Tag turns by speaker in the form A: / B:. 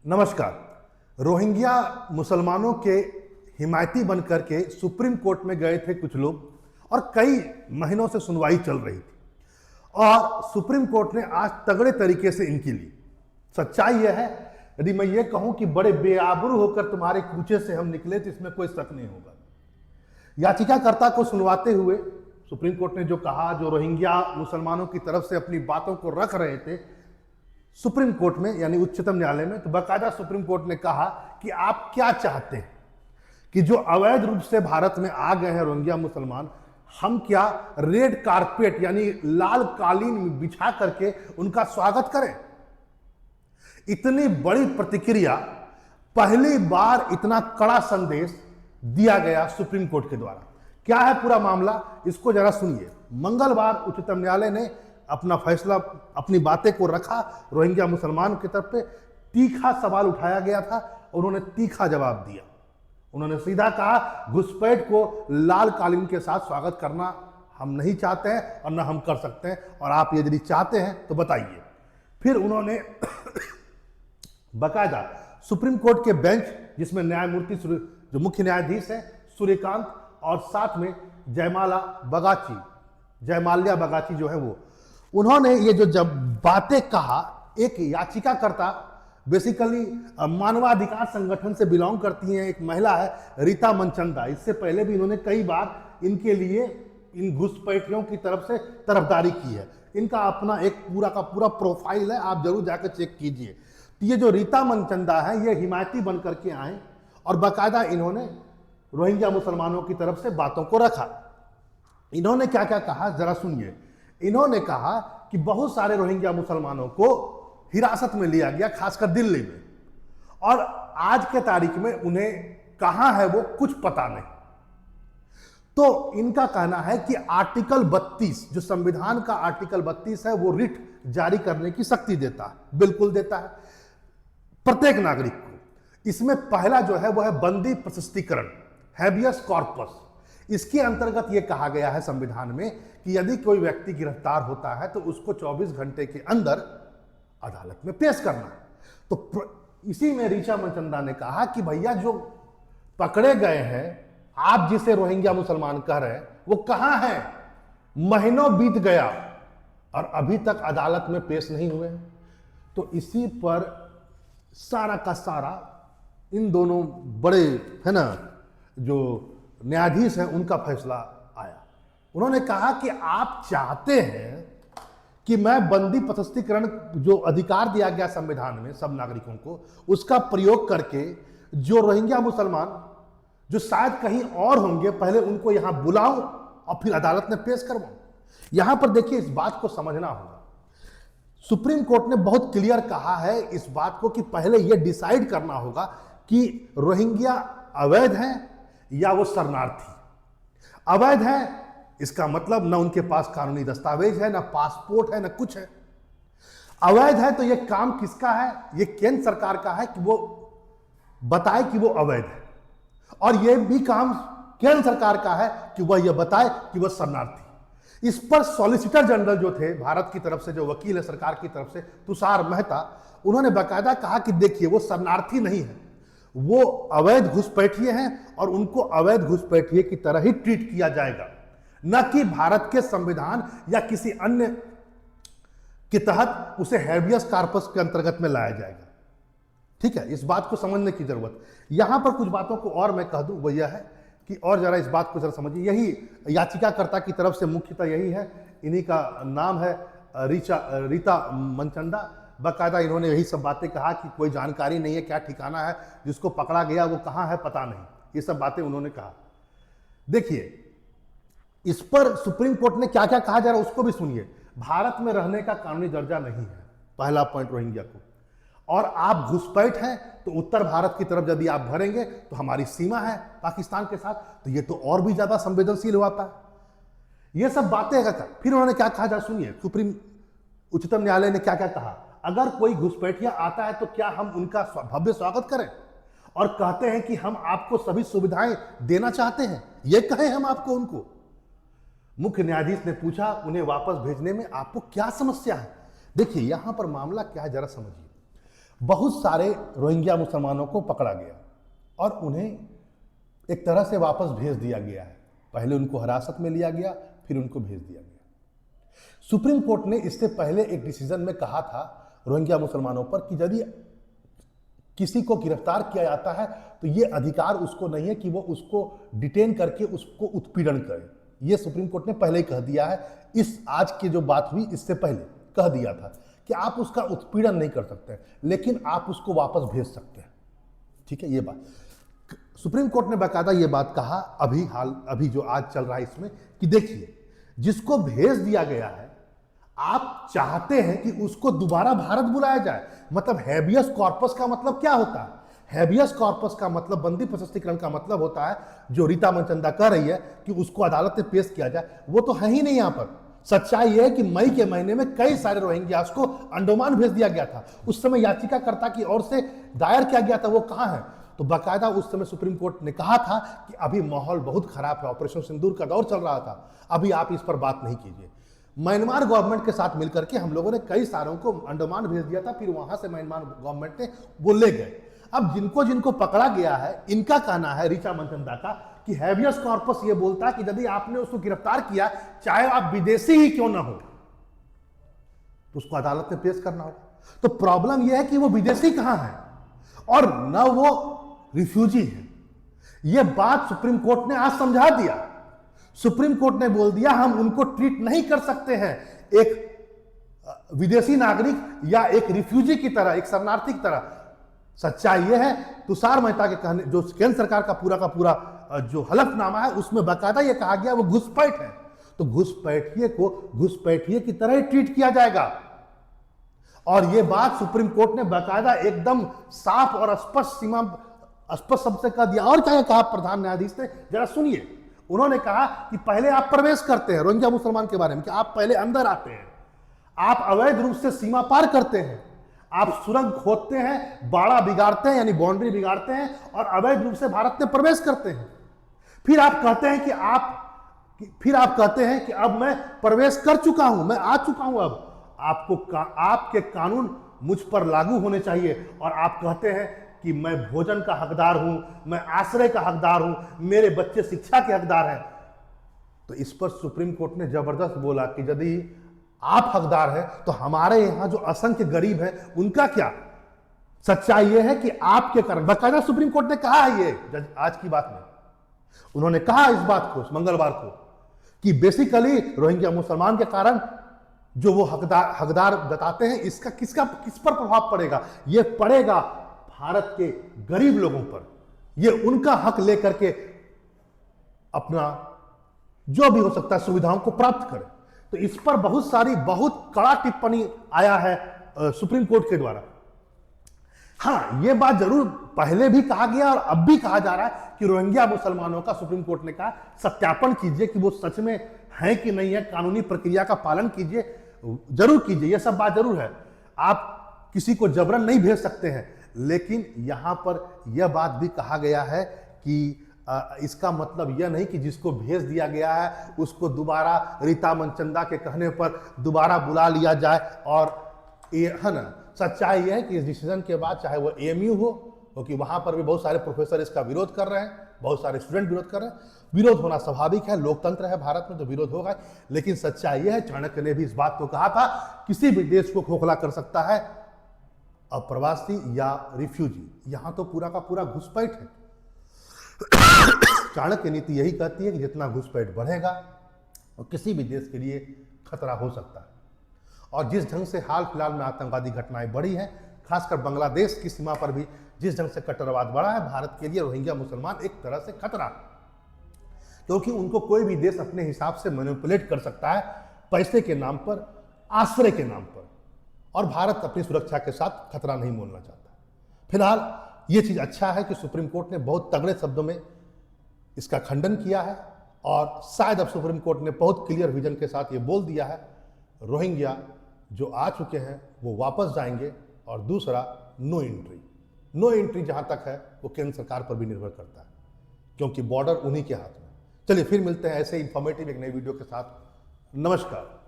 A: नमस्कार। रोहिंग्या मुसलमानों के हिमायती बनकर के सुप्रीम कोर्ट में गए थे कुछ लोग और कई महीनों से सुनवाई चल रही थी और सुप्रीम कोर्ट ने आज तगड़े तरीके से इनकी ली। सच्चाई यह है, यदि मैं ये कहूं कि बड़े बेआबरू होकर तुम्हारे कूचे से हम निकले तो इसमें कोई शक नहीं होगा। याचिकाकर्ता को सुनवाते हुए सुप्रीम कोर्ट ने जो कहा, जो रोहिंग्या मुसलमानों की तरफ से अपनी बातों को रख रहे थे सुप्रीम कोर्ट में यानी उच्चतम न्यायालय में, तो बाकायदा सुप्रीम कोर्ट ने कहा कि आप क्या चाहते हैं कि जो अवैध रूप से भारत में आ गए हैं रोहिंग्या मुसलमान, हम क्या रेड कारपेट यानी लाल कालीन बिछा करके उनका स्वागत करें। इतनी बड़ी प्रतिक्रिया, पहली बार इतना कड़ा संदेश दिया गया सुप्रीम कोर्ट के द्वारा। क्या है पूरा मामला, इसको जरा सुनिए। मंगलवार उच्चतम न्यायालय ने अपना फैसला, अपनी बातें को रखा। रोहिंग्या मुसलमान की तरफ पे तीखा सवाल उठाया गया था, उन्होंने तीखा जवाब दिया। उन्होंने सीधा कहा, घुसपैठ को लाल कालीन के साथ स्वागत करना हम नहीं चाहते हैं और ना हम कर सकते हैं, और आप ये यदि चाहते हैं तो बताइए। फिर उन्होंने बाकायदा सुप्रीम कोर्ट के बेंच, जिसमें न्यायमूर्ति जो मुख्य न्यायाधीश है सूर्यकांत और साथ में जयमाल्या बगाची जो है वो, उन्होंने ये जो जब बातें कहा, एक याचिकाकर्ता बेसिकली मानवाधिकार संगठन से बिलोंग करती हैं, एक महिला है रीता मनचंदा। इससे पहले भी इन्होंने कई बार इनके लिए इन घुसपैठियों की तरफ से तरफदारी की है। इनका अपना एक पूरा का पूरा प्रोफाइल है, आप जरूर जाकर चेक कीजिए। तो ये जो रीता मनचंदा है, ये हिमायती बन करके आए और बाकायदा इन्होंने रोहिंग्या मुसलमानों की तरफ से बातों को रखा। इन्होंने क्या क्या कहा जरा सुनिए। इन्होंने कहा कि बहुत सारे रोहिंग्या मुसलमानों को हिरासत में लिया गया, खासकर दिल्ली में, और आज के तारीख में उन्हें कहां है वो कुछ पता नहीं। तो इनका कहना है कि आर्टिकल 32 जो संविधान का आर्टिकल 32 है, वो रिट जारी करने की शक्ति देता है, बिल्कुल देता है प्रत्येक नागरिक को। इसमें पहला जो है वो है बंदी प्रशस्तीकरण, हैबियस कॉर्पस। इसके अंतर्गत यह कहा गया है संविधान में कि यदि कोई व्यक्ति गिरफ्तार होता है तो उसको 24 घंटे के अंदर अदालत में पेश करना है। तो इसी में रीता मनचंदा ने कहा कि भैया जो पकड़े गए हैं, आप जिसे रोहिंग्या मुसलमान कह रहे हैं, वो कहां हैं? महीनों बीत गया और अभी तक अदालत में पेश नहीं हुए। तो इसी पर सारा का सारा इन दोनों बड़े है ना जो न्यायाधीश हैं, उनका फैसला आया। उन्होंने कहा कि आप चाहते हैं कि मैं बंदी प्रशस्तीकरण जो अधिकार दिया गया संविधान में सब नागरिकों को, उसका प्रयोग करके जो रोहिंग्या मुसलमान जो शायद कहीं और होंगे, पहले उनको यहां बुलाऊं और फिर अदालत में पेश करवाऊं। यहां पर देखिए, इस बात को समझना होगा। सुप्रीम कोर्ट ने बहुत क्लियर कहा है इस बात को कि पहले यह डिसाइड करना होगा कि रोहिंग्या अवैध हैं या वो शरणार्थी। अवैध है इसका मतलब न उनके पास कानूनी दस्तावेज है, न पासपोर्ट है, न कुछ है। अवैध है तो ये काम किसका है? ये केंद्र सरकार का है कि वो बताए कि वो अवैध है, और ये भी काम केंद्र सरकार का है कि वह यह बताए कि वह शरणार्थी। इस पर सॉलिसिटर जनरल जो थे भारत की तरफ से, जो वकील है सरकार की तरफ से, तुषार मेहता, उन्होंने बाकायदा कहा कि देखिए वो शरणार्थी नहीं है, वो अवैध घुसपैठिए हैं और उनको अवैध घुसपैठिए की तरह ही ट्रीट किया जाएगा, न कि भारत के संविधान या किसी अन्य के तहत उसे हैबियस कॉर्पस के अंतर्गत में लाया जाएगा। ठीक है, इस बात को समझने की जरूरत। यहां पर कुछ बातों को और मैं कह दूं, वो यह है कि और जरा इस बात को जरा समझिए। यही याचिकाकर्ता की तरफ से मुख्यतः यही है, इन्हीं का नाम है रीता मनचंदा। बाकायदा इन्होंने यही सब बातें कहा कि कोई जानकारी नहीं है, क्या ठिकाना है, जिसको पकड़ा गया वो कहां है पता नहीं, ये सब बातें उन्होंने कहा। देखिए, इस पर सुप्रीम कोर्ट ने क्या क्या कहा, जरा उसको भी सुनिए। भारत में रहने का कानूनी दर्जा नहीं है, पहला पॉइंट रोहिंग्या को, और आप घुसपैठ हैं तो उत्तर भारत की तरफ यदि आप भरेंगे तो हमारी सीमा है पाकिस्तान के साथ, तो ये तो और भी ज्यादा संवेदनशील होता है। ये सब बातें अगर फिर उन्होंने क्या कहा, जरा सुनिए। उच्चतम न्यायालय ने क्या क्या कहा। अगर कोई घुसपैठिया आता है तो क्या हम उनका भव्य स्वागत करें और कहते हैं कि हम आपको सभी सुविधाएं देना चाहते हैं, ये कहें हम आपको उनको? मुख्य न्यायाधीश ने पूछा, उन्हें वापस भेजने में आपको क्या समस्या है? देखिए यहां पर मामला क्या है, जरा समझिए। बहुत सारे रोहिंग्या मुसलमानों को पकड़ा गया और उन्हें एक तरह से वापस भेज दिया गया है। पहले उनको हिरासत में लिया गया, फिर उनको भेज दिया गया। सुप्रीम कोर्ट ने इससे पहले एक डिसीजन में कहा था रोहिंग्या मुसलमानों पर कि यदि किसी को गिरफ्तार किया जाता है तो ये अधिकार उसको नहीं है कि वो उसको डिटेन करके उसको उत्पीड़न करे। ये सुप्रीम कोर्ट ने पहले ही कह दिया है। इस आज की जो बात हुई इससे पहले कह दिया था कि आप उसका उत्पीड़न नहीं कर सकते, लेकिन आप उसको वापस भेज सकते हैं। ठीक है, ये बात सुप्रीम कोर्ट ने बाकायदा ये बात कहा अभी जो आज चल रहा है इसमें कि देखिए, जिसको भेज दिया गया है आप चाहते हैं कि उसको दोबारा भारत बुलाया जाए। मतलब हैबियस कॉर्पस का मतलब क्या होता है? हैबियस कॉर्पस का मतलब, बंदी प्रशस्तीकरण का मतलब होता है, जो रीता मनचंदा कह रही है कि उसको अदालत में पेश किया जाए, वो तो है ही नहीं। यहां पर सच्चाई यह है कि मई के महीने में कई सारे रोहिंग्यास को अंडमान भेज दिया गया था। उस समय याचिकाकर्ता की ओर से दायर किया गया था, वो कहां है? तो बाकायदा उस समय सुप्रीम कोर्ट ने कहा था कि अभी माहौल बहुत खराब है, ऑपरेशन सिंदूर का दौर चल रहा था, अभी आप इस पर बात नहीं कीजिए। म्यांमार गवर्नमेंट के साथ मिलकर के हम लोगों ने कई सारों को अंडमान भेज दिया था, फिर वहां से म्यांमार गवर्नमेंट ने वो ले गए। अब जिनको जिनको पकड़ा गया है, इनका कहना है, रीता मनचंदा का, कि हैबियस कॉर्पस ये बोलता है कि यदि आपने उसको गिरफ्तार किया, चाहे आप विदेशी ही क्यों ना हो, तो उसको अदालत में पेश करना होगा। तो प्रॉब्लम यह है कि वो विदेशी कहां है और न वो रिफ्यूजी है। यह बात सुप्रीम कोर्ट ने आज समझा दिया। सुप्रीम कोर्ट ने बोल दिया हम उनको ट्रीट नहीं कर सकते हैं एक विदेशी नागरिक या एक रिफ्यूजी की तरह, एक शरणार्थी की तरह। सच्चाई यह है, तुषार मेहता के कहने, जो केंद्र सरकार का पूरा जो हलफनामा है उसमें बाकायदा यह कहा गया वो घुसपैठ है, तो घुसपैठिए को घुसपैठिए की तरह ही ट्रीट किया जाएगा। और यह बात सुप्रीम कोर्ट ने बाकायदा एकदम साफ और स्पष्ट शब्द से कह दिया। और क्या कहा प्रधान न्यायाधीश ने, जरा सुनिए। उन्होंने कहा कि पहले आप प्रवेश करते हैं, रोहिंग्या मुसलमान के बारे में, कि आप पहले अंदर आते हैं, आप अवैध रूप से सीमा पार करते हैं, आप सुरंग खोदते हैं, बाड़ा बिगाड़ते हैं यानी बाउंड्री बिगाड़ते हैं और अवैध रूप से भारत में प्रवेश करते हैं। फिर आप कहते हैं कि अब मैं प्रवेश कर चुका हूं, मैं आ चुका हूं, अब आपके कानून मुझ पर लागू होने चाहिए। और आप कहते हैं कि मैं भोजन का हकदार हूं, मैं आश्रय का हकदार हूं, मेरे बच्चे शिक्षा के हकदार हैं। तो इस पर सुप्रीम कोर्ट ने जबरदस्त बोला कि यदि आप हकदार हैं तो हमारे यहां जो असंख्य गरीब हैं उनका क्या? सच्चाई यह है कि आपके कारण, बाकायदा सुप्रीम कोर्ट ने कहा है ये आज की बात में, उन्होंने कहा इस बात को मंगलवार को कि बेसिकली रोहिंग्या मुसलमान के कारण जो वो हकदार जताते हैं, इसका किस पर प्रभाव पड़ेगा? यह पड़ेगा भारत के गरीब लोगों पर। यह उनका हक लेकर के अपना जो भी हो सकता है सुविधाओं को प्राप्त करें। तो इस पर बहुत कड़ा टिप्पणी आया है सुप्रीम कोर्ट के द्वारा। हां, यह बात जरूर पहले भी कहा गया और अब भी कहा जा रहा है कि रोहिंग्या मुसलमानों का सुप्रीम कोर्ट ने कहा सत्यापन कीजिए कि वो सच में है कि नहीं है, कानूनी प्रक्रिया का पालन कीजिए, जरूर कीजिए, यह सब बात जरूर है। आप किसी को जबरन नहीं भेज सकते हैं, लेकिन यहां पर यह बात भी कहा गया है कि इसका मतलब यह नहीं कि जिसको भेज दिया गया है उसको दोबारा रीता मनचंदा के कहने पर दोबारा बुला लिया जाए। और ये है ना, सच्चाई यह है कि इस डिसीजन के बाद चाहे वो एएमयू हो, क्योंकि वहां पर भी बहुत सारे प्रोफेसर इसका विरोध कर रहे हैं, बहुत सारे स्टूडेंट विरोध कर रहे हैं। विरोध होना स्वाभाविक है, लोकतंत्र है भारत में, तो विरोध होगा। लेकिन सच्चाई यह है, चाणक्य ने भी इस बात को कहा था, किसी भी देश को खोखला कर सकता है अप्रवासी या रिफ्यूजी। यहां तो पूरा का पूरा घुसपैठ है। चाणक्य नीति यही कहती है कि जितना घुसपैठ बढ़ेगा और किसी भी देश के लिए खतरा हो सकता है। और जिस ढंग से हाल फिलहाल में आतंकवादी घटनाएं बढ़ी हैं, खासकर बांग्लादेश की सीमा पर भी जिस ढंग से कट्टरवाद बढ़ा है, भारत के लिए रोहिंग्या मुसलमान एक तरह से खतरा, क्योंकि उनको कोई भी देश अपने हिसाब से मैनिपुलेट कर सकता है, पैसे के नाम पर, आश्रय के नाम पर। और भारत अपनी सुरक्षा के साथ खतरा नहीं मोलना चाहता। फिलहाल ये चीज अच्छा है कि सुप्रीम कोर्ट ने बहुत तगड़े शब्दों में इसका खंडन किया है और शायद अब सुप्रीम कोर्ट ने बहुत क्लियर विजन के साथ ये बोल दिया है, रोहिंग्या जो आ चुके हैं वो वापस जाएंगे। और दूसरा, नो एंट्री जहां तक है वो केंद्र सरकार पर भी निर्भर करता है, क्योंकि बॉर्डर उन्हीं के हाथ में। चलिए फिर मिलते हैं ऐसे इंफॉर्मेटिव एक नई वीडियो के साथ। नमस्कार।